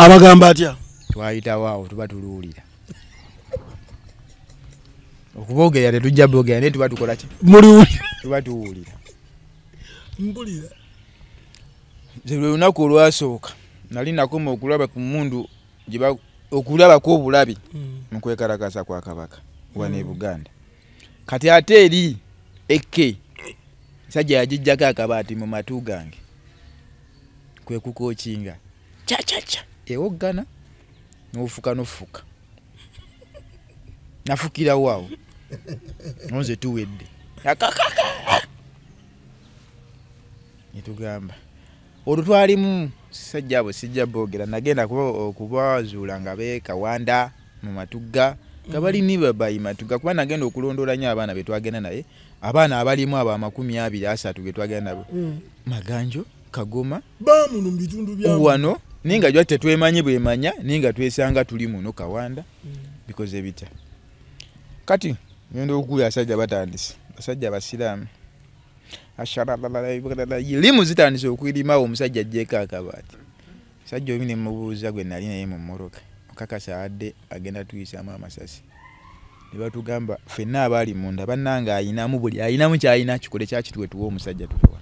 abagamba atya twayita waawo tuba tuluwulira okuboogera tetujja boogera naye tuba tukola ki muliwulira tuba tuwulira mpulira lwe lunaku olwasooka nali nakoma okulaba ku mundu okulabako obulabi mu kwekalakasa kwa kabaka wano e Buganda kati ate eri ekke sajja yagijjako akabaati mu matu gange kwe kukookinga cacaca ewoggana n'ofuka n'ofuka nafukirawo awo nze tuwedde akakaka netugamba olwo twalimu sajja abo sijja boogera nagenda okubazuula nga beekawanda mu matugga nga balimi babayi matugga kuba nagenda okulondoola nnyo abaana be twagenda naye abaana abalimu abo 23 ge twagenda nabo Maganjo Kagoma bamuno mu bitundu byamu wano ninga jwa tetwemanyi bwemanya ninga twesanga tuli muno Kawanda because ebita kati ngendo okuli asajja batandise basajja basiramu limu zitandise okwirima omusajja ajjeka akabaati sajja obine mubuuza gwe nali naye mu mmoroka okakasa adde agenda tuyisaamu amasasi ne batugamba ffenna abaali munda bannanga ayinamu buli ayinamu kyayina kikole kyakituwe tuwa omusajja tuwa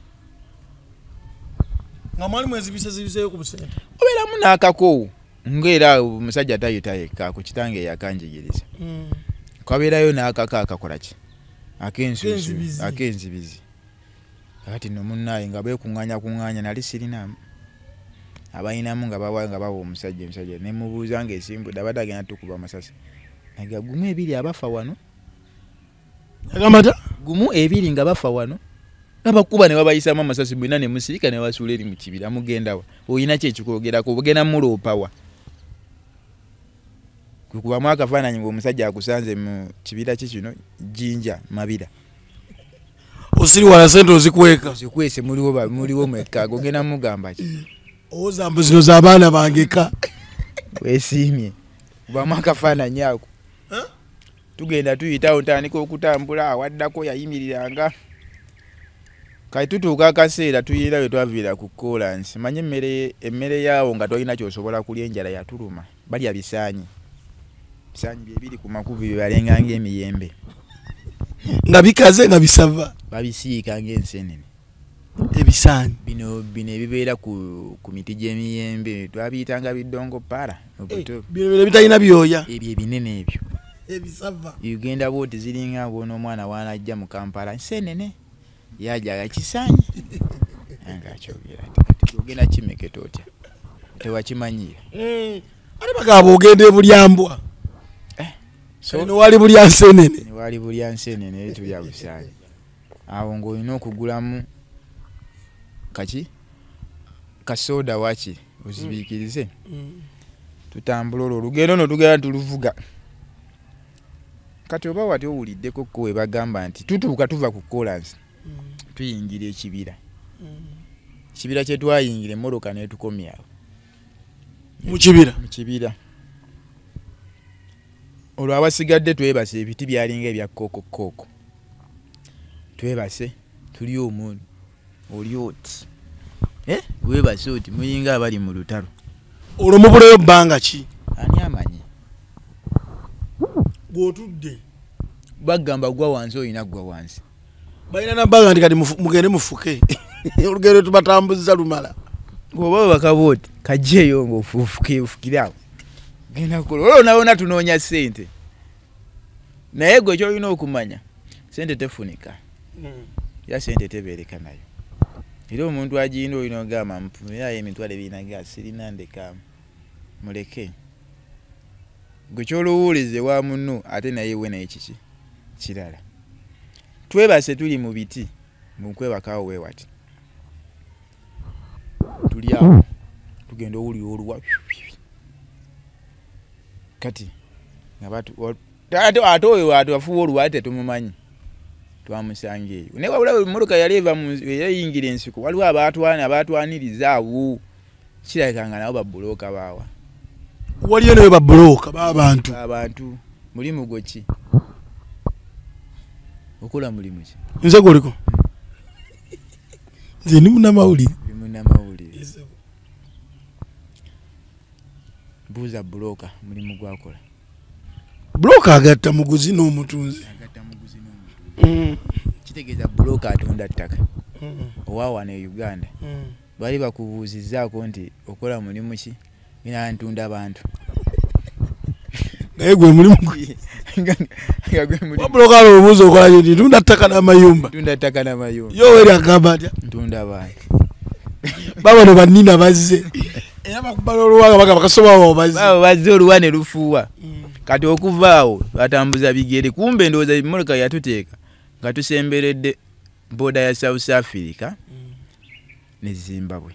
nga mwali mwezibisezibiseo ku busente obeeramu n'akakoowu ng'era omusajja tayita yekka ku kitange yakanjigiriza kwabeerayo n'akaka akakola ki akenzibizi kati no munnaye nga beekuŋŋaanya nali sirinamu abayinamu nga bawa omusajja ne mubuuza ng'esimbudde abadde agenda tukuba amasasi naga gumu ebiri abafa wano agamata gumu ebiri nga bafa wano abakuba ne babayisaamu amasasi mwena ne musirika ne basuula eri mu kibira mugendawa oyina ki ekikwogerako obugenda muloopawa kukubamu akafaananyi ng'omusajja akusanze mu kibira ki kino Jinja Mabira osiri wala sente ozikweka zikwese muliwo mwekka ogenda mugamba ki ozambu zino z'abaana bangeka weesiimye kubamu akafaananyi ako tugenda tuyitawo ntandika okutambula awaddako yayimiriranga kati tutuuka akaseera tuyira bwe twaviira ku kolansi manye emmere yaawo nga tolina kyosobola kulya enjala yatuluma balya bisaanyi byebiri ku makubo byebalenga ng'emiyembe nga bikaze nga bisava babisiika ng'ensenene ebisaanyi bino ebibeera ku miti gy'emiyembe twabiyitanga biddongo paala bino bitalina byoya ebyo ebinene ebyo ebisava ugenda bwoti ziringa bona omwana wanajja mu Kampala nsenene yajaga kisaanyi angakyogera kati ogenda kimeketa otya tewakimanyira ate bagamba ogenda ebulyambwa newali bulya nsenene tulya busaanyi awo ng'olina okugulamu kaki kasoda waki ozibiikirize tutambula olwo olugendo no tugenda tuluvuga kati oba wati owuliddeko ko we bagamba nti tutuuka tuva ku kolansi tuyingira ekibira ekibira kye twayingira emmoroka netukomyawo mu kibira olwo abasigadde twebase ebiti byalinga ebya kooko twebase tuli omuntu oli oti webase oti muyinga abali mu lutalo olwo mubuleyo bbanga ki ani amanyi bw'otudde bagamba gwa wansi olina gwa wansi balina nabbanga nti kati mugende mufuke olugendo tubatambuza lumala oba bakabooti kajjeeyo ng'ofukirawo genda kukola olwo nawona tunoonya ssente naye gwe kyolina okumanya ssente tefunika era ssente tebeereka nayo era omuntu agiyina olina ogamba mpumirayo emitwalo ebinaga sirina ndekaamu muleke gwe kyolowuulize wa munno ate naye we naye kiki kirala twebase tuli mu biti munkwebakaawo weewati tuli awo tugenda owuli oluwa kati ate oyo atuafuwa oluwa tetumumanyi twamusanga eyo naye wabula emmotoka yali eva yayingira ensiko waliwo abaatwaniriza awo kirabika nga nabo babulooka baawa waliyo nayo babulooka abantu mulimu gwo ki okola mulimu ki nze goliko nze ndi munnamawulire buuza broker mulimu gwakola. Broker agatta muguzi n'omutunzi. Kitegeeza broker atunda ttaka owawa ne Uganda bali bakubuuzizzaako nti okola mulimu ki ina ntunda abantu naye gwe mulimu broker obuuza okola nti ntunda ttaka n'amayumba yo weri agamba atya ntunda abantu baba no bannina bazze era bakubala oluwanga bakasobawo bazze oluwa ne lufuuwa kati okuvaawo batambuza bigere kumbe ndowooza emmoloka yatuteeka nga tusemberedde boda ya South Africa ne Zimbabwe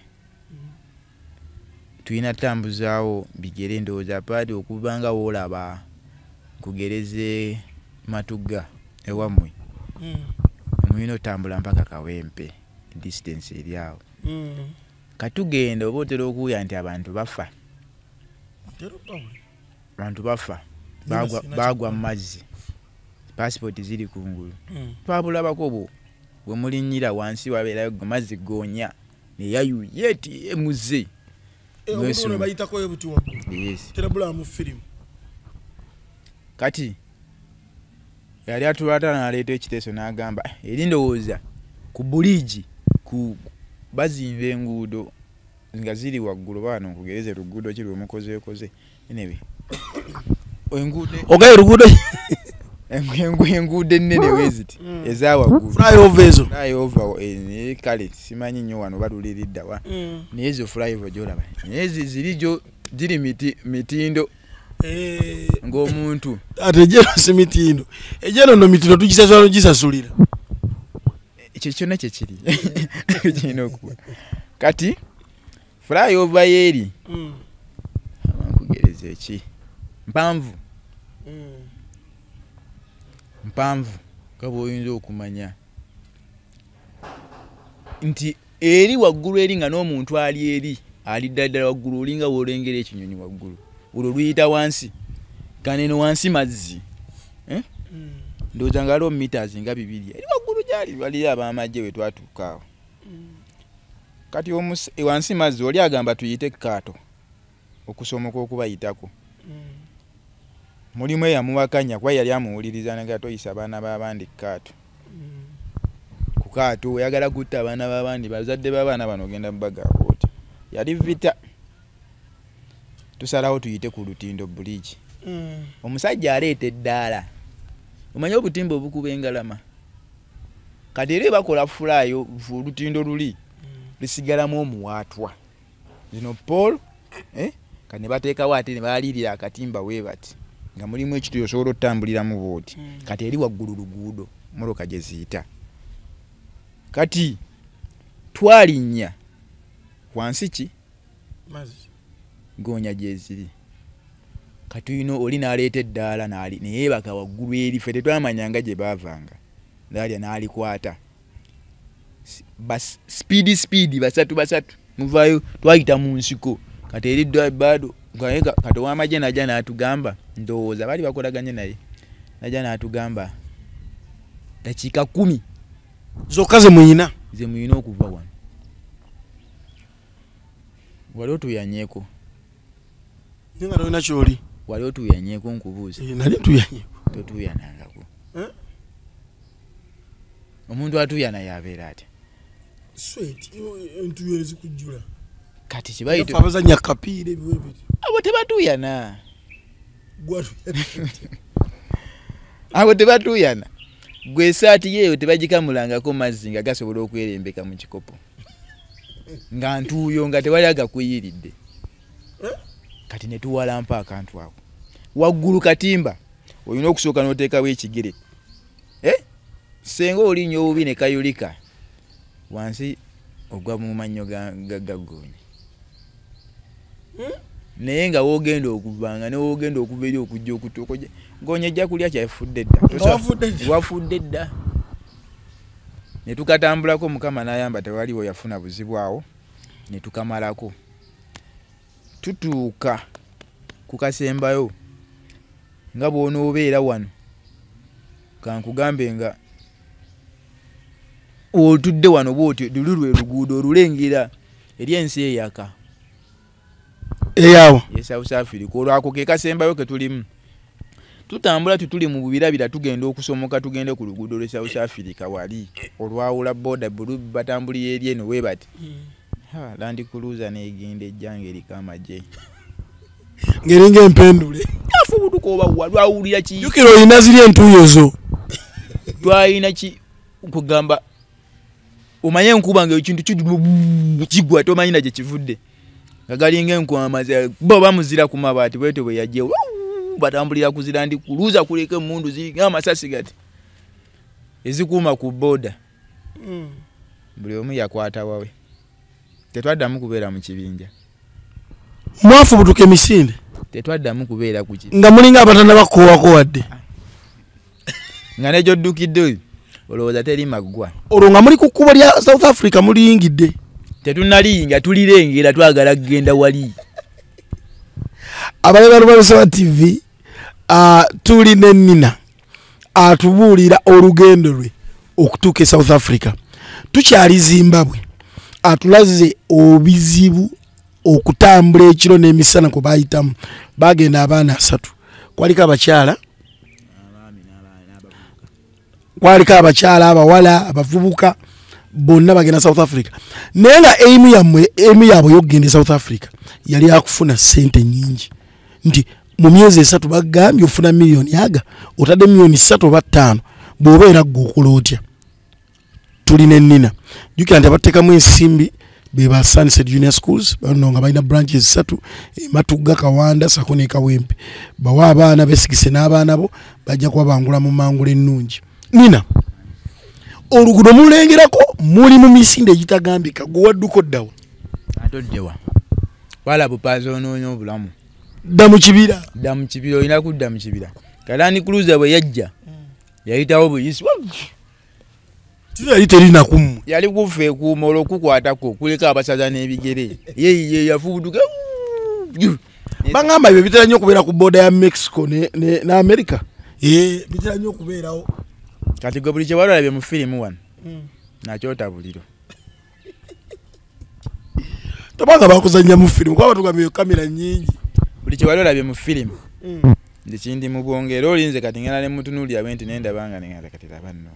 tulina tambuzaawo bigere ndowooza paadi okubanga woolaba kugereze Matuga ewammwe mulina otambula mpaka Kawempe distance eri awo katugenda oba otera okuwuya nti abantu bafa bagwa mu mazzi passport ziri kungulu twabulabako bwe mulinnyira wansi wabeerayo mazzi goonya neyayuye eti emuze kati yali atulwata n'aleeta ekiteeso n'agamba eri ndowooza ku buliji bazimba enguudo nga ziri waggulu baano nkugereze luguudo ki lwe mukozeekoze enebe enguudo enguudo ennene weziti eza waggulu flyover kale simanyi nnyo wano baluliridda wa naye ezo flyover gyolaba naye ziri mitindo ng'omuntu ate ejeno si mitindo ejeno no mitindo tugisasulira ekyo kyonna kyekiri kirina okuba kati flyover yeeri abankugereza eki mpanvu nga bw'oyinza okumanya nti eri waggulu eri nga n'omuntu ali ddala waggulu olinga w'olengera ekinyonyi waggulu olwo luyita wansi kaneno wansi mazzi ndowooza nga aliwo meters nga 2 eri waggulu gyali waliyo ab'amagye we twatuuka awo kati wansi mazzi oli agamba tuyite kaato okusomoka okubayitako mulimu eyamuwakanya kuba yali amuwuliriza naga toyisa abaana b'abandi kaato ku kaato oyagala kutta abaana b'abandi bazadde b'abaana bano ogenda mubagaabo oti yali vita tusalawo tuyite ku Lutindo bridge omusajja aleeta eddaala omanye obutimba obukuba engalama kati era bakola fulayo Lutindo luli lisigalamu omuwaatwa zino Paul kati ne bateekawo ate ne baalirira akatimba we bati nga mulimu ekituyo osobola otambuliramu booti kati eri waggulu luguudo moloka gye ziyita kati twalinnya wansi ki goonya gye ziri kati ino oli n'aleeta eddaala neyeebaka waggulu eri ffe tetwamanyanga gye baavanga ndaalya n'alikwata speedi basatu muvaayo twayita mu nsiko kati eri bado kati ow'amagye najja n'atugamba ndowooza bali bakolaganye naye najja n'atugamba dakiika 10 zokka ze muyina okuva wano wali otuyanyeeko nga tolina kyoli wali otuyanyeeko nkubuuza nali tuyanyeeko totuyanangako omuntu atuyana yabeera atya entuyo ezikujjula kati kibayita abazanya kapiira ebiwe biti abo tebatuyana abo tebatuyana gwe esaati yeeyo tebagikamulangako mazzi nga gasobola okwerembeka mu kikopo nga ntuuyo nga tewali agakuyiridde kati ne tuwalampa akantu ako waggulu katimba olina okusooka n'oteekawo ekigere senga olinnyo obubi ne kayulika wansi ogwa mu mannyo gaggoonya naye nga woogenda okuvanga ne woogenda okuva eri okujja okutuuka goonya ejja kulya kyafudde dda wafudde dda ne tukatambulako mukama n'ayamba tewaliwo yafuna buzibu awo ne tukamalako tutuuka ku kasembayo nga bw'onoobeera wano kankugambe nga otudde wano bw'otyo luli lwe luguudo olulengera eri ensi eyaka eyawo ye South Africa olwako ke kasembayo ke tulimu tutambula tutuli mu bubirabira tugenda okusomoka tugende ku luguudo lwe South Africa wali olwawula boda bulu batambuli eri eno we bati Land Cruiser negende jange likamaje ngeringa empendule afubutuko oba walwawulira ki jukiro ina ziri entuyo zo twalina ki kugamba umanye nkuba nga ekintu kigwa tomanyi na gye kivudde ngagalinga enkwamaza bo bamuzira ku mabaati bwete bwe yajje batambulira kuzira Land Cruiser kuleka emundu ziri amasasi gati ezikuuma ku boda buli omu yakwata wawe tetwaddamu kubeera mu kibinja mwafu butuke misinde tetwaddamu kubeera ku nga mulinga abatanda bakoowako wadde nga nejo ddukidde olowooza teri maggwa olwo nga muli ku kkubo lya South Africa muliyingidde tetunnaliyinga tulirengera twagala kugenda wali abaleba Lubalusewa TV tuli ne Nina atubuulira olugendo lwe okutuuka e South Africa tukyali Zimbabwe atulaze obizibu okutambula ekiro n'emisana ko bayitamu bagenda abaana 3 kwaliko abakyala abawala abavubuka bonna bagenda South Africa naye nga emu yaabwe yokugenda South Africa yali akufuna sente nyingi nti mu myezi 3 bagambye ofuna miliyoni aga otadde miliyoni 3 oba 5 bw'obeera ggokola otya tuli ne Nina jukira nti abateekamu ensimbi be ba Sunset Junior Schools bano nga balina branches 3 Matugga Kawanda Sako ne Kawempe bawa abaana besigise n'abaana bo bajja kuba bangula mu mangula ennungi Nina oluguudo mulengerako muli mu misinde egitagambika gwe wadduko ddawa atoddewa wala bupaza onoonya obulamu dda mu kibira olina kudda mu kibira Land Cruiser bwe yajja yayitawo buyisi yali terina kumu yali kufe kuuma olwokukwatako kuleka abasaza n'ebigere ye yafubutuka bangamba ebyo bitera nnyo okubeera ku boda ya Mexico ne America bitera nnyo okubeerawo kati gwe buli kye walabye mu firimu wano nakyotabuliro tobanga bakuzannya mu firimu kuba batugambye kamera nyingi buli kye walabye mu firimu nze kindi mu bwongo era olinze kati ngenda ne mutunuulira bwenti nendabanga nengenda kati laba nno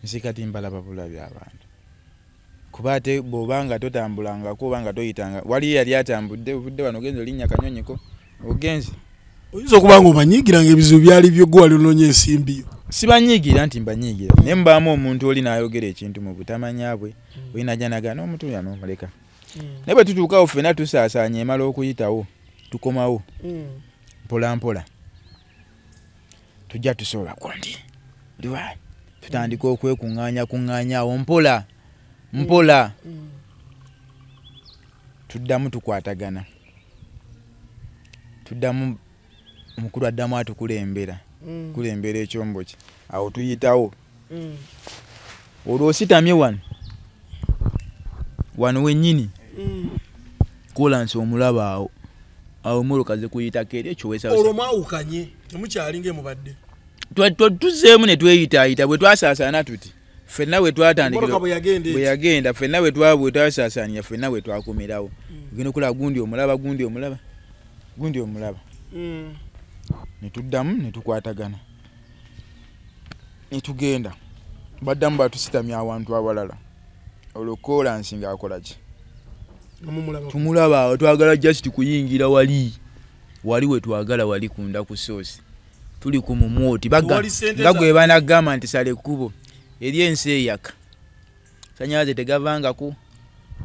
nsikati mbalaba bulabi abantu kuba ate bw'obanga totambulangako obanga toyitanga wali yali atambudde ovudde wano ogenze olinnya kanyonyeko ogenze oyinza okuba nga obanyiigiranga ebizibu byali byo wali onoonya ensimbiyo sibanyiigira nti mbanyiigira naye mubaamu omuntu oli n'ayogera ekintu mu butamanya bwe oyinajanaga n'omutuya n'omuleka naye bwe tutuukawo ffenna tusaasaanya emala okuyitawo tukomawo mpola mpola tujja tusobola kondi liwa tutandika okwekuŋŋaanya awo mpola tuddamu tukwatagana tuddamu omukulu addamu atukulembera kulembera ekyombo kye awo tuyitawo olwo ositamye wano wennyini kolansi omulaba awo muluka ze kuyitako eri ekiwesa olwo mwawukanye temukyalinga emubadde tuzeemu ne tweyitaayita bwe twasaasaana tuti ffenna bwe twatandikira bwe yagenda ffenna bwe twasaasaanira ffenna bwe twakomerawo ogenda okulaba gundi omulaba ne tuddamu ne tukwatagana ne tugenda baddamu batusitamya awantu awalala olwo kolansi ng'akola ki tumulaba awo twagala just kuyingira wali we twagala wali kunda ku soosi tuli ku mumwoti nga gwe banagamba nti sale ekkubo eri ensi eyaka sanyaze tegavangako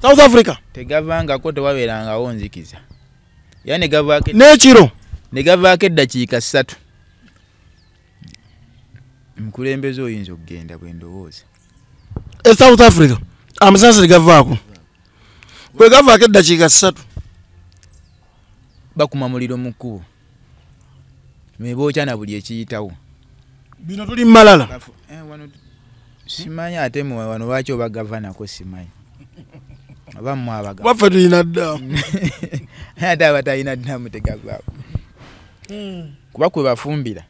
South Africa tegavangako tewabeerangawo nzikiza era n'ekiro negavaako eddakiika 3 mukulembeze oyinza okugenda bwe ndowooza e South Africa amasansa tegavaako bwe gavaako eddakiika 3 bakuma muliro mu kkubo mebookya na buli ekiyitawo bino tuli malala simanyi ate wano lwaki obagavanako simanyi abamu baffe tulina dda ate abatalina ddamu tegavaako kuba kwe bafumbira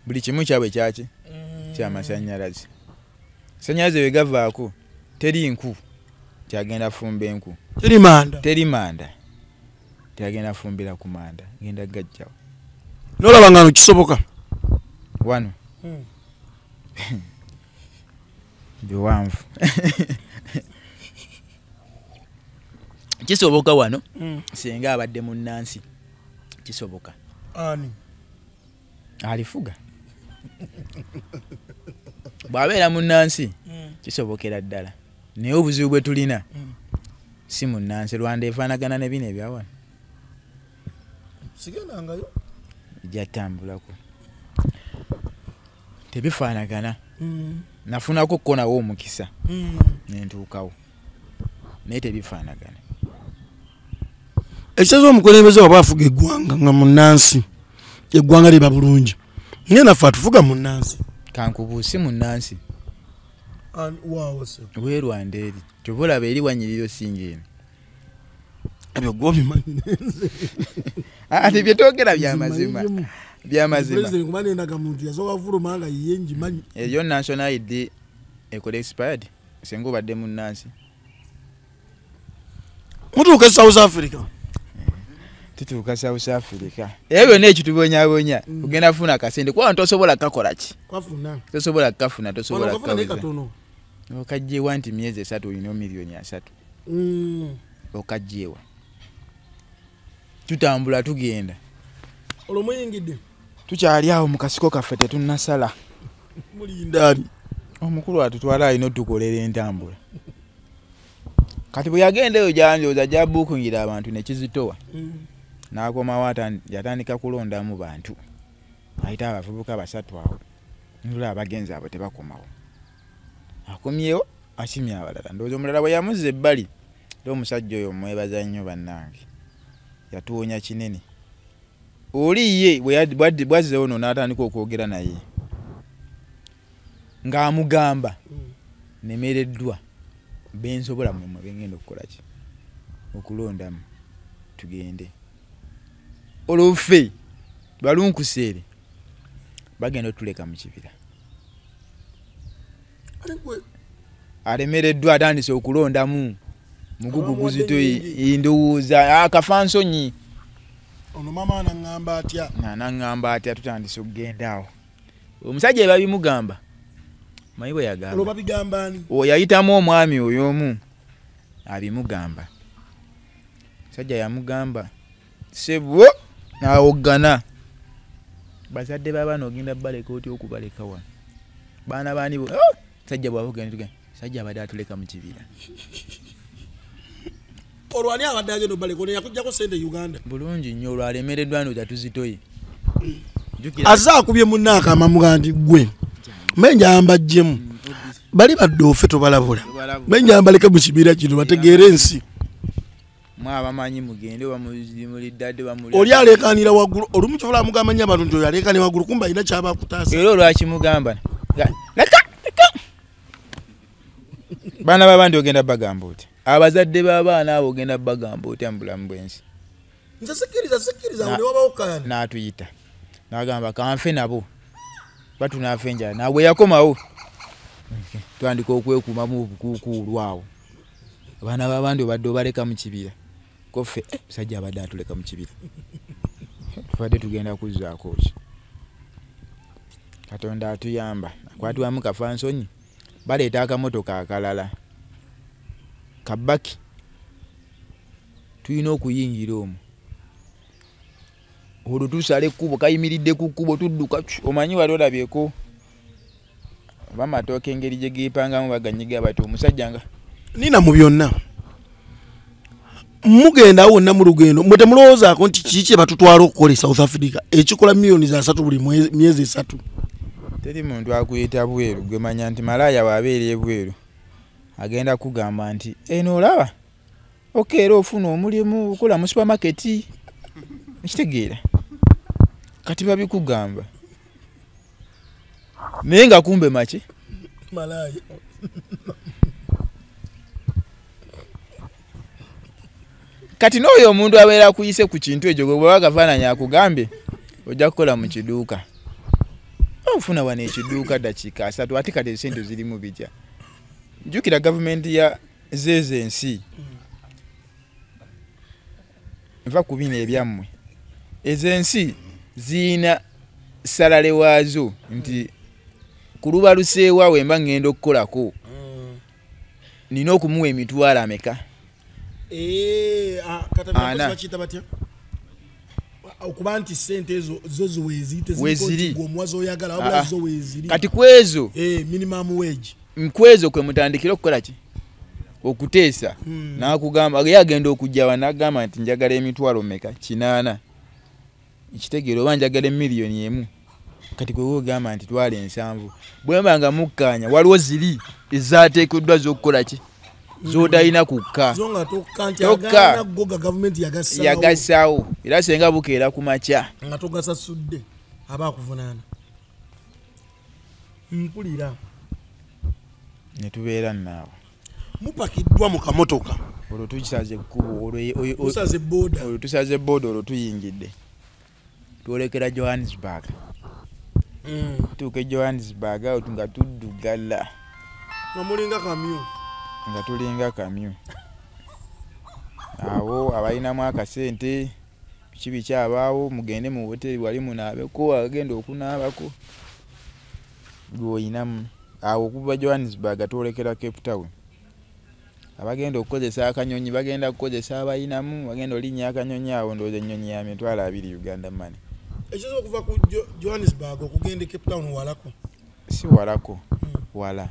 buli kimu kyabwe kyaki kyamasannyalaze sannyalaze bwe gavaako teri nku kyagenda fumba enku teri manda Teyagenda fumbira ku manda genda gajjawo nolaba nga kisoboka wano biwanvu kisoboka wano singa abadde munnansi kisoboka ani alifuga bw'abeera munnansi kisobokera ddala naye obuzibu bwe tulina si munnansi Rwanda efaanagana ne bino ebyawano sigendangayo jatambulako tebifaanagana nafunako ko nawo omukisa nentuukawo naye tebifaanagana ekisazo omukulembeze waba afuga eggwanga nga munnansi eggwanga liba bulungi naye naffe atufuga munnansi kankubuusi munnansi we Rwanda eri tubulaba eri wanyiriro singa eno ebyo gwobimanyi ate byetwogera byamazima kumanendaga muntu yasooka kufuluma nga yiye njimanyi eyo national id ekola expired senga obadde munnansi mutuuka South Africa tutuuka South Africa ebyo byonna ekitubonyabonya ogenda funa akasente kuba tosobola kakola ki tosobola kafuna tosobola kaweza okajjewa nti myezi 3 olina miliyoni 3 okajjewa tutambula tugenda olomuyingidde tukyali awo mu kasiko kaffe tetunnasala mulindaani omukulu atutwala alina otukolera entambula kati bwe yagendeyo gyanjooza gyabuukungira abantu nekizitowa n'akomawo yatandika kulondamu bantu ayita abavubuka 3 awo nula abagenzi abo tebakomawo akomyewo asimye abalala ndowooza omulala bwe yamuzza ebbali omusajja oyo mwebaza nnyo bannange yatuwonya kinene oli ye bwazzewo no n'atandika okwogera naye ng'amugamba nemereddwa bensobola mmwe bengenda okukola ki okulondamu tugende oluffe balunkuseere bagenda otuleka mu kibira alemereddwa atandise okulondamu mugugu guzito ndowooza akafansonyi ono mama naŋŋamba atya tutandise okugenda awo omusajja ebabimugamba manyi bwe yagamba yayitamu omwami oyo omu abimugamba musajja yamugamba sebwo nawoggana bazadde babaana ogenda baleka oti okubaleka wano baana baani bo musajja bwabugenda musajja abadde atuleka mu kibira olwani abadde agenda obaleka yakujjako sente Uganda bulungi nnyo olwalemereddwa ndoza tuzitoye azaakubye munnaaka amamuga nti gwe menjamba jjemu bali badde ofe tobalabula menjamba leke mu kibira kino bategeere ensi mwabamanyi mugende bamuliddadde oli alekanira waggulu olumu kyobola amugamba nnyo abantu nti oyo alekani waggulu kumba alina kyabakutaasa era olwakimugamba leka baana babandi ogenda bagamba oti abazadde b'abaana abo ogenda bagamba oti mubulamu bw'ensi nze sikiriza ne wabawo kaani n'atuyita n'agamba kanfe nabo batunafe enjala naabwe yakomawo twandika okwekuumamu obukuukuulu awo abaana b'abandi obadde obaleka mu kibira koffe musajja abadde atuleka mu kibira tubadde tugenda kuzzaako ki Katonda atuyamba akwatibwamu kafansonyi baleeta akamotoka akalala kabaki tulina okuyingira omwo olwo tusala ekkubo kayimiridde ku kkubo tudduka omanyi wali olabyeko oba amatooka engeri gye geepangamu baganyiga bati omusajja nga nina mu byonna mugenda wonna mu lugendo mwe temulowoozaako nti kiki kye batutwala okukola South Africa ekikola miliyoni za 3 buli myezi 3 teri muntu akuyita bweru gwe manya nti malaaya waabeera ebweru agenda kugamba nti eno olaba okeera ofuna omulimu okola mu supermarket ekitegeera kati babikugamba naye nga kumbe make malaaya kati n'oyo omuntu abeera akuyise ku kintu ekyo gwe bwaba kafaananya akugambye ojja kukola mu kiduuka ofuna wano ekiduuka dakiika 3 ate kati esente zirimu bijja jjukira gavumenti ya zeezo ensi nva ku bino ebyammwe ezensi ziina salale waazo nti kulubaluseewa wemba ngenda okukolako nina okumuwa emitwalo ameka okuba nti sente ezo zo ziweziri omwazo oyagala wabula zo weziri kati kwezo minimum wage mkwezo kwe mutandikira okukola ki okuteesa nakugamba yagenda okujjawa nagamba nti njagala emitwalo meka 8 ekitegeero oba njagala miliyoni 1 kati kwe wogamba nti twale 7 bwembanga mukkanya waliwo ziri ezaateekeddwa z'okukola ki z'otalina kukka zonga tokka goga government yagasaawo era senga bukeera ku makya nga togasasudde aba akuvunaana mpulira ne tubeera naawe mupakiddwa mu kamotoka olwo tukisaze ekkubo olwo tusaze booda olwo tuyingidde twolekera Johannesburg tuuke Johannesburg awo nga tuddugala nga tulinga kamyu awo abalinamu akasente kibi kyabaawo mugende mu hoteli wali munaabeko agenda okunaabako gwoyinamu awo okuva Johannesburg twolekera Cape Town abagenda okukozesa akanyonyi bagenda kukozesa abayinamu bagenda olinnya akanyonyi awo ndowooza ennyonyi ya mitwalo 2 Uganda money ekizo okuva ku Johannesburg okugenda Cape Town walako si walako wala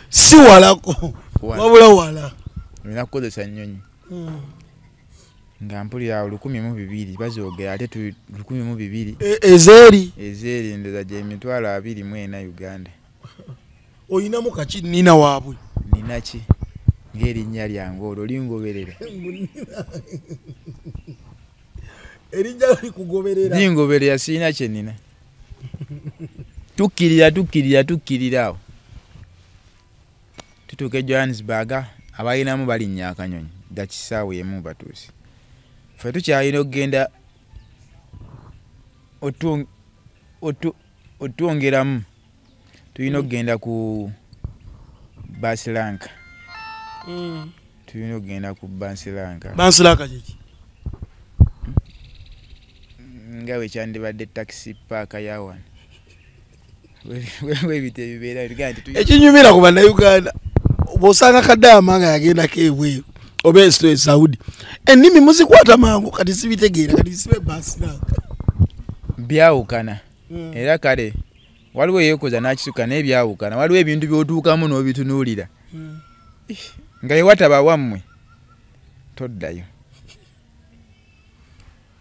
si walako wabula wala nina kukozesa nnyonyi nga mpulira 1,200 bazoogera ate 1,200 ezeri ndoza gye mitwalo 24 Uganda oyinamu kaki nina waabwe nina ki ng'erinnya lyange olwo lingoberera erinnya likugoberera lingoberera sirina kye nina tukkirira awo tutuuke Johannesburg abalinamu balinnya akanyonyi dakisaawe emu batuusi ffe tukyalina okugenda otwongeramu tulina okugenda ku Basilanka tulina okugenda ku Basilanka kiki nga bwe kyandibadde taxi park yawan webite bibeera ekinyumira ku bannayuganda bw'osanga Kadaama nga yagendako ebweru oba e Saudi ennimi muzikwata mangu kati sibitegeera kati sibe Basilanka byawukana era kale waliwo yeekoza n'akisuka n'ebyawukana waliwo ebintu by'otuukamu n'obitunuulira nga yewataba wammwe toddayo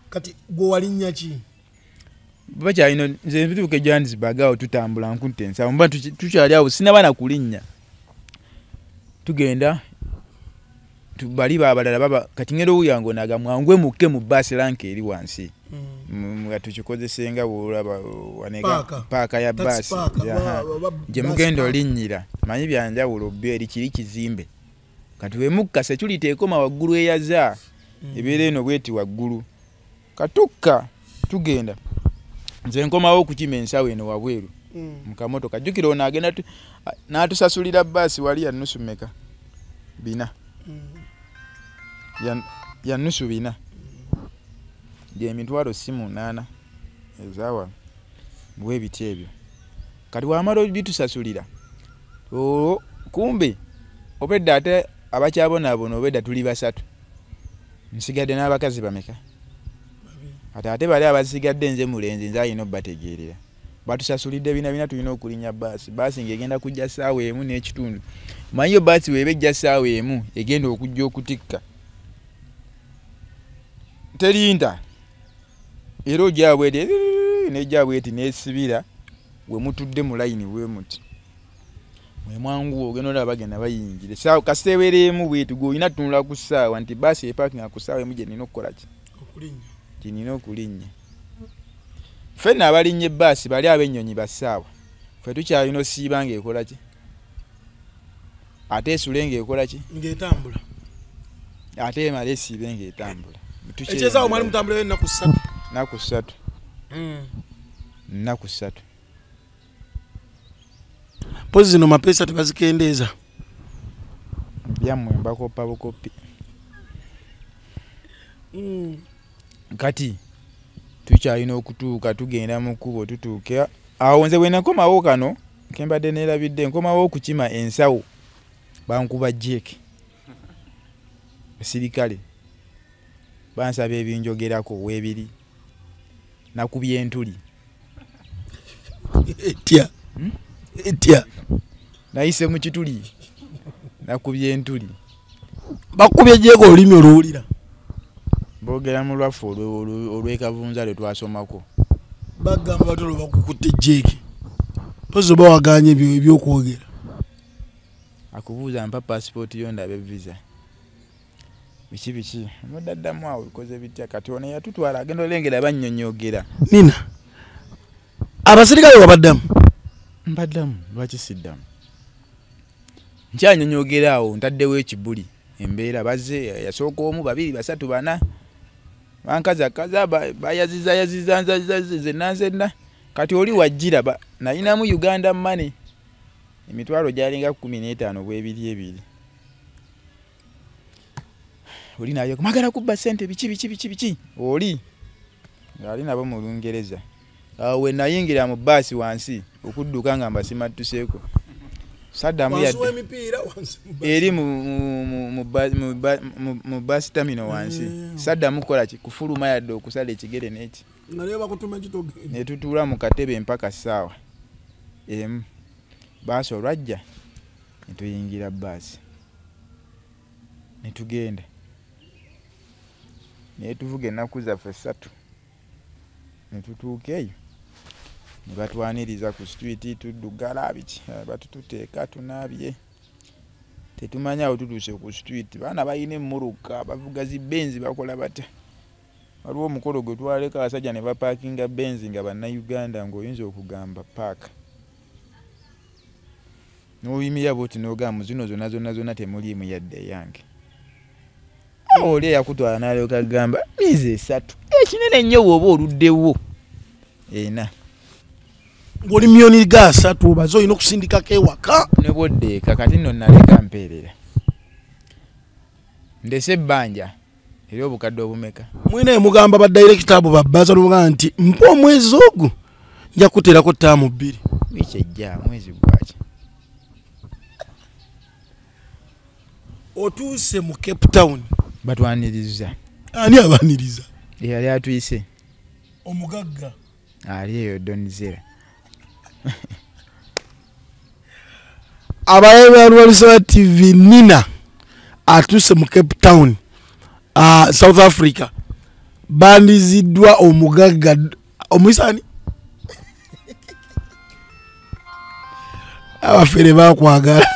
kati gwe walinnya ki bakyalina nze bituuke Johannesburg awo tutambula nkunte ensawo mba tukyali awo sinaba na kulinnya tugenda bali babalala baba kati ngero uyango naga mwangwe muke mu Basilanka eri wansi nga tukikozesenga olaba wanega paaka ya basi je mugendo linnyira manyi byanjawulo bberi kiri kizimbe kati we mukkase tuliteekoma waggulu eyaza ebeera eno bweti waggulu katukka tugenda nze nkomawo okukima ensawo eno wabweru mukamotoka jjukira ono agenda n'atusasulira basi wali ya nusu meka 4 ya nusu 4 je mitwalo simu 8 ezawa bwe bitebyo kati wamalo bitusasulira kumbe obedda ate abakyabona obedda tuli 3 nsigadde n'abakazi bameka ate bali abasigadde nze mulenzi nze ayina obbategeerera batusasulidde bina tulina okulinya basi ngegenda kujja saawa emu n'ekitundu manyi basi webejja saawa emu egenda okujja okutikka terinda era ojabwede nejabweti nesibira we mutudde mu line we muti mwe mwangu ogenda olaba bagenda bayingire saawa kaseberemu bwetu goyina tunula ku saawa nti basi eparking akusaawa emu gye nina okukola ki nina okulinnya ffenna abalinnye basi bali ab'ennyonyi basaawa ffe tukyalina osiiba ng'ekola ki ate esule ng'ekola ki ng'etambula ate emala esiibe ng'etambula ekyezaawo mwali mutambula ennaku 3 nnaku 3 pozi zino mapeesa tebazikendeeza byammwe mbakopa bukopi kati tukyalina okutuuka tugenda mu kkubo tutuuke awo nze bwe nakomawo kano kembadde neerabidde nkomawo okukima ensawo bankuba jeke basirikale bansaba ebinjogerako weebiri nakubye entuli etya nayise mu kituli nakubye entuli bakubye jeko olulimi oluwulira boogera mu lwaffe olw'ekavunza lwe twasomako bagamba batolo bakukutte jeke pozi oba waganye ebyokwogera akubuuza mpa passport yo ndabe visa biki mudaddamu awo bikoze bitya kati ono yatutwala agenda olengera bannyonyogera nina abasirikale wabaddamu mbaddamu lwaki siddamu nkyanyonyogera awo ntaddewo ekibuli embeera bazze yasooka omu babiri basatu bana bankazakaza bayaziza zenna kati oli wajjira nalinamu Uganda money emitwalo gyalinga 15 bwebiri oli nayo kumagala kubba sente biki oli ali nabo mu Lungereza awo we nayingira mu basi wansi okudduka nga mbasimattuseeko Saddam yadde eri mu bus terminal wansi Saddam kola kufuluma yadde okusala ekigere n'eki ne tutuula mu katebe mpaka ssaawa emu baasi olwajja ne tuyingira basi ne tugenda ne tuvuga ennaku zaffe 3 ne tutuuka eyo ne batwaniriza ku street tuddugala biki batututeeka tunaabye tetumanya awo tutuuse ku street baana bayina emmotoka bavuga zibenzi bakola batya waliwo omukolo gwe twaleka abasajja ne bapaakinga benzi nga bannayuganda ng'oyinza okugamba paaka n'oyimirira bwoti n'ogamba zino zonna temuliimu yadde eyange awo oli eyakutwala n'alyoka agamba miezi 3 ekinene nnyo bw'oba oluddewo ena ng'oli miliyoni ga 3 obaze olina okusindikako ewaka ne bwoddeeka kati nno naleka mpeerera ndese ebbanja eri obukadde obumeka mwine mugamba badirekita abo babbaza lubuga nti mpa omwezi ogwo nja kuteerako ttaamu 2 wiki ejja mwezi gwaki otuuse mu Cape Town batwaniriza ani abaniriza yali atuyise omugagga ali eyo Donizera abayebalwalisa TV Nina atuse mu Cape Town South Africa bandiziddwa omugagga omwisani abafere bakwagala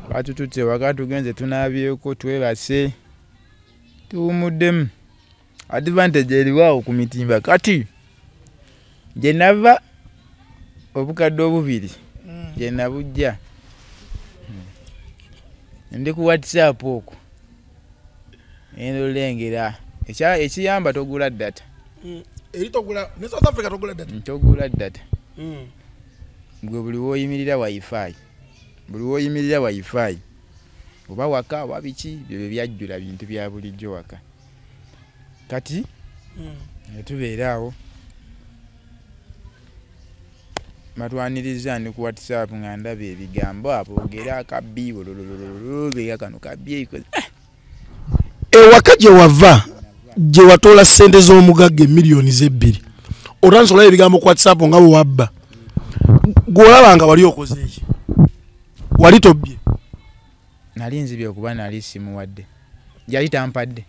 batutute waka tugenze tunaabyeko twebase tuwumuddemu advantage eriwaawo ku mitimba kati gye nava obukadde obubiri gye nabujja ndi ku WhatsApp okwo olengera ekiyamba togula data eri togula ne South Africa togula data gwe buli wooyimirira wifi oba waka oba biki byo byajjula bintu bya bulijjo waka kati netubeera awo matwaniriza ndi ku WhatsApp nga ndaba ebigambo aboogera akabbi beega kano kabbi ewaka gye wava gye watoola ssente z'omugagga emiliyoni 2 otansobola ebigambo ku WhatsApp nga bwe wabba gw'olaba nga wali okoze eki wali tobbye nali nzibye okuba nali simuwadde yali tampadde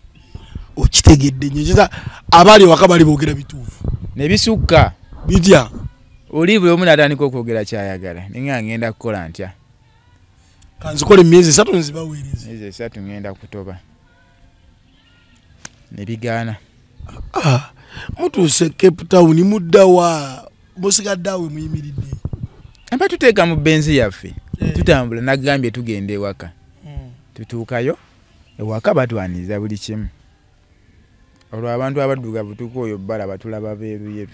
okitegedde nyo abaali ewaka bali boogera bituufu ne bisukka bitya oli buli omu natandika okwogera kyayagala ninga ngenda kukola ntya kanzikole emyezi 3 nzibaweereza emyezi 3 ngenda kutoba ne bigaana mutuuse Cape Town muddawa musigaddeawe muyimiridde amba tuteeka mu benzi yaffe tutambula nagambye tugenda ewaka tutuukayo ewaka batwaniriza buli kimu olwo abantu abaddugavu tuko oyo bbala batulaba beeruyeru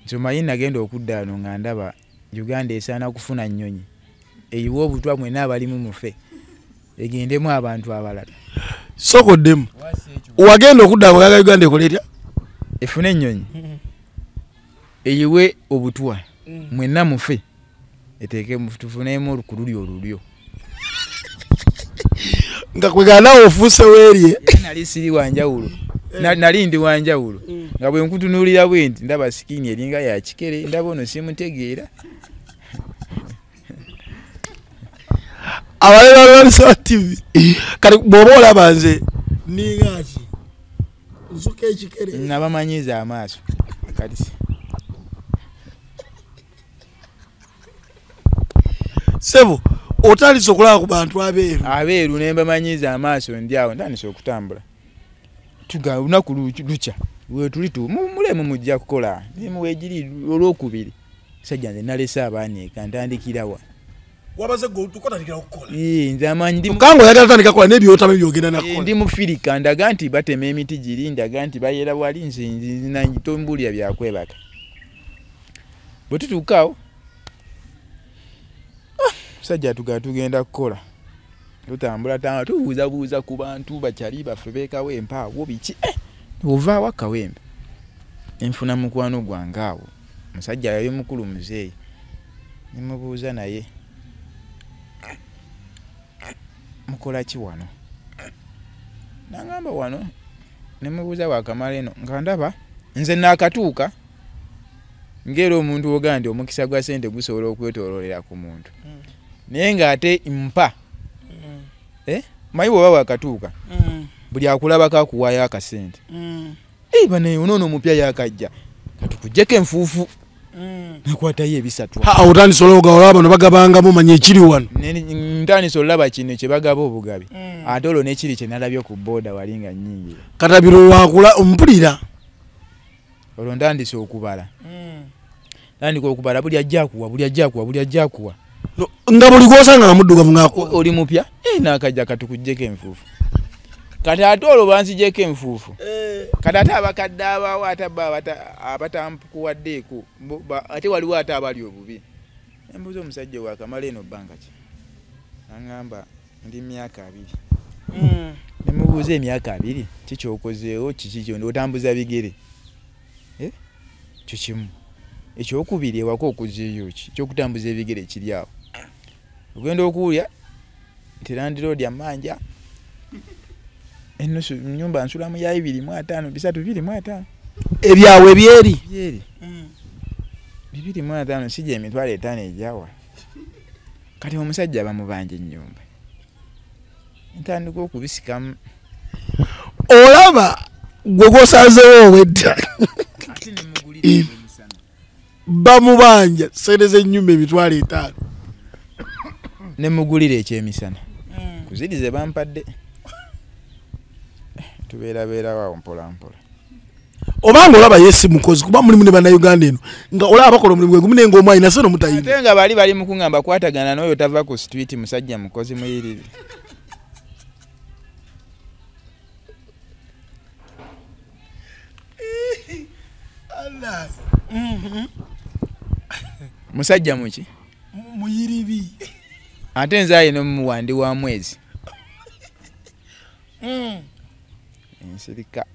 nsomanyi nagenda okudda ano nga ndaba Uganda esaana kufuna nnyonyi eyiwa obutwa mwena abalimu mufe egendemu abantu abalala sokoddemu wagenda okudda kuyaga Uganda ekole etya efune ennyonyi eyiwe obutwa mwena mufe eteeke tufunemu olukululi olulyo nga kwegana ofuuse weerye nali siri wanjawulo nali ndi wanjawulo nga bwe nkutunuulira bwenti ndaba sikini eringa ya kikere ndaba ono simutegeera abalala balisawa TV kati bw'oba olaba nze ninga ki nsuka ekikere nabamanyiza amaaso kati sebo otandise okulaba ku bantu abeeru ne mbamanyiza amaaso ndi awo ntandise okutambula tuga lunaku lukya wetuli mulemu mujja kukola nimuweegiri olwokubiri sajja nze nalese abaana eka ntandikirawa wabaze go tukotandikira okukola nze amanyi ndi mukango yagala tandika kola n'ebyotama byogenda nakola ndi mufirika ndaga nti batema emiti giri ndaga nti bayera wali nze nanjitombulya byakwebaka bwe tutuukaawo sajja tugenda kukola tutambula tubuuzabuuza ku bantu bakyali baffe beekawo empaawo biki ovaawo akawembe enfuna mukwano gwange awo musajja yali mukulu muzeeyi nimubuuza naye mukola ki wano nangamba wano nemubuuza wakamala eno nga ndaba nze naakatuuka ngera omuntu ogaa nti omukisa gwa sente gusobola okwetooloolera ku muntu naye ng'ate mpa mayi bw'oba wakatuuka buli akulabako akuwaayo akasente bane onoono omupya yakajja katukuggyeko enfuufu nakwatayo ebisatu otandise olwoga olaba bano bagabangamu manya ekiri wano ntandise olaba kino kye bagaba obugabi ate olwo n'ekiri kye nalabye ku booda wali nga nnyingira katabiro lwakula ompulira olwo ntandise okubala tandika okubala buli ajja akuwa nga buli gwosanga nga muddugavu ng'akuwa oli mupya naakajja katukuggyeko enfuufu kati ate olwo banzijeko enfuufu kati ate abakadde abaawo ate abatampukuwaddeeko ate waliwo ate abali obubi embuuza omusajja wakamala eno bbanga ki aŋŋamba ndi myaka 2 nemubuuza emyaka 2 kikyokozeewo kiki kyondi otambuza bigere kyo kimu ekyokubiri ewaka okuzeeyo ki ekyokutambuza ebigere kiri awo ogenda okuwulya nti landiroodi amanja ennusu nyumba nsulamu ya 2.5 3.5 ebyawe byeri 2.5 sijja emitwalo 5 ejawa kati omusajja bamubanja ennyumba ntandika okubisikamu olaba gwe gwosazeewo owedda bamubanja sente z'ennyumba emitwalo 5 nemugulira ekyemisana kuzirize bampadde tubeerabeerawo awo mpolampola obanga olaba yesi mukozi kuba mulimu ne bannayuganda eno nga olaba bakola omulimu gwe gumu nenga omwalina se nomutayina ate nga bali mu kuŋŋamba kwatagana n'oyo tava ku street musajja mukozi muyirire musajja muki muyiribi ate nze ayina omumuwandi wa mwezi ensirika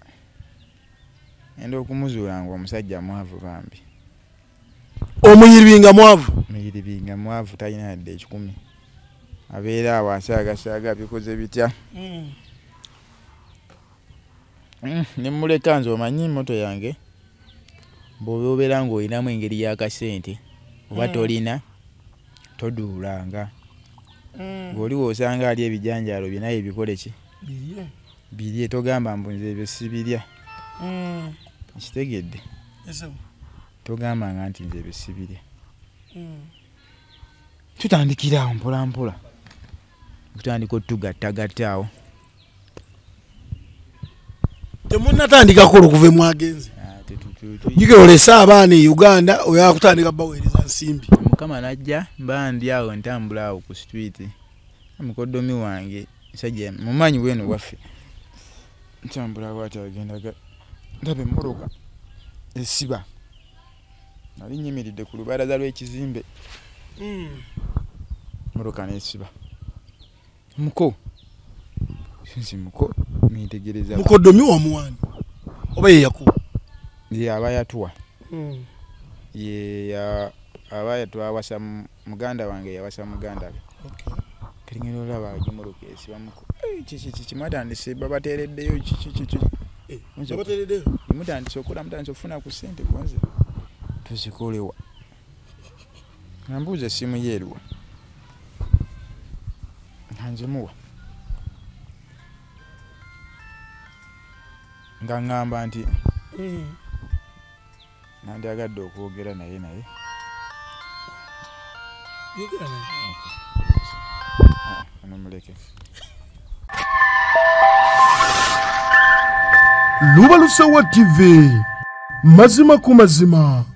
enda okumuzuula nga omusajja mwavu bambi omuyiribi nga mwavu muyiribi nga mwavu talina yadde 10 abeera awo asaagasaaga bikoze bitya nemuleka nze omanyi moto yange bw'oba obeera ng'olinamu engeri y'akasente oba tolina toduulanga ng'oliwo osanga ali ebijanjaalo bye naye bikole ki birye togamba mbu nze ebyo sibirya kitegedde togambanga nti nze ebyo sibirya tutandikira awo mpolampola tutandika otugattagatta awo temunnatandikako okuva mwagenze jukira olese abaana e Uganda oyaa kutandika baweereza nsimbi mukama najja mba ndi awo ntambula awo ku street mukoddomi wange musajja mumanyi weno waffe ntambula awo ate agendaga ndaba emmoroka esiba nali nyimiridde ku lubalaza lw'ekizimbe mmotoka n'esiba muko sinzi muko mwitegereza mukoddomi wa muwani oba ye yakuba ye aba yatuwa ye aba yatuwa awasa muganda wange yawasa muganda we kalingiro olaba agimmotoka esiba muko kimutandise babateereddeyo mutandise okola mutandise okufuna ku ssente konze tuzikolewa nambuuza essimu yeeruwa nzimuwa nga ŋŋamba nti nandyagadde okwogera naye nomuleke Lubalusewa TV mazima ku mazima.